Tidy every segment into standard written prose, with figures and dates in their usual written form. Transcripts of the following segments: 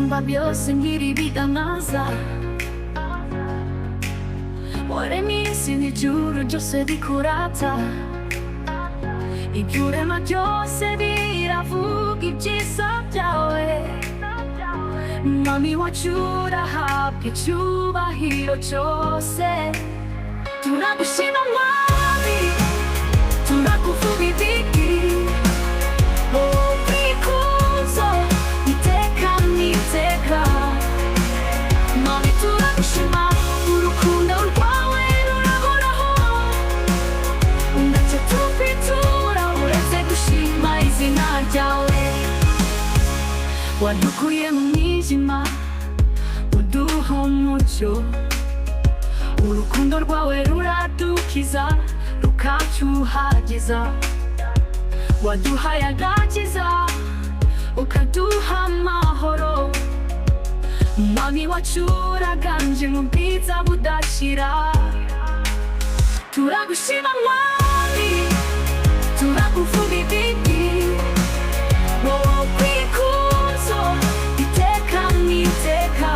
Samba byose ngiribigangaza waremye isi n'ijuru byose bikurata ibyurema byose biravuga ibyiza byawe Mwami wacu urahabwa icyubahiro cyose turagushima Mwami turakuvuga ibigwi ikuzo iteka n'iteka Mwami turagushima urukundo rwawe rurahoraho ntacyo tukwitura uretse gushima izina ryawe wadukuye mu mwijima uduha umucyo urukundo rwawe ruradukiza rukacyuhagiza waduhaye agakiza ukaduha amahoro Mwami wacu uraganje mu bwiza budashira turagushima Mwami turakuvuga ibigwi wowe kwikuzo iteka n'iteka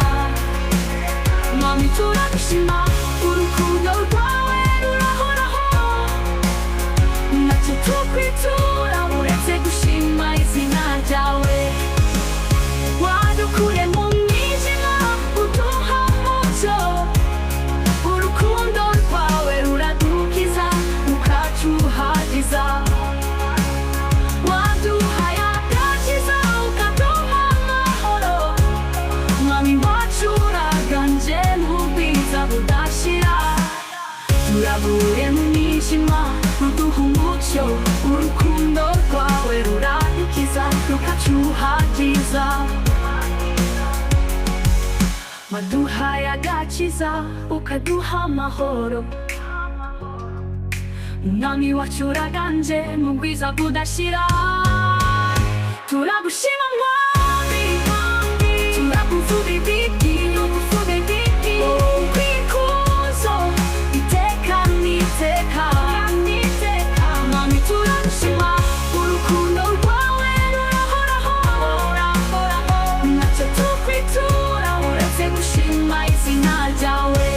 Mwami turagushima urukundo rwawe rurahoraho ntacyo tukwitura uretse gushima izina ryawe wadukuye mu mwijima uduha umucyo urukundo rwawe ruradukiza rukacyuhagiza waduhaye agakiza ukaduha amahoro Mwami wacu uraganje mu bwiza budashira turavuye mu mwijima uduha umucyo urukundo rwawe ruradukiza rukacyuhagiza waduhaye agakiza ukaduha amahoro Mwami wacu uraganje mu bwiza budashira turagushima Mwami turakuvuga ibigwi kwikuzo iteka n'iteka Mwami turagushima urukundo rwawe rurahoraho ntacyo tukwitura uretse gushima izina ryawe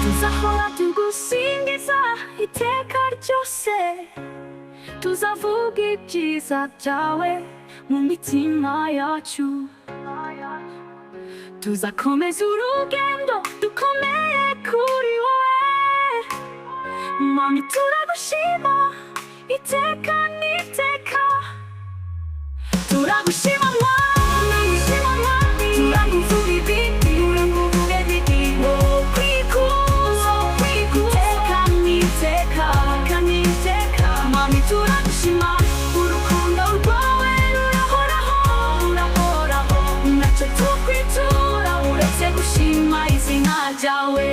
tuzahora tugusingiza iteka ryose tuzavuga ibyiza byawe mu mitima yacu tuzakomeza urugendo dukomeye kuri wowe Mwami turagushima iteka n'iteka turagushima Mwami turakuvuga ibigwi kwikuzo iteka n'iteka Mwami turagushima urukundo rwawe rurahoraho ntacyo tukwitura uretse gushima izina ryawe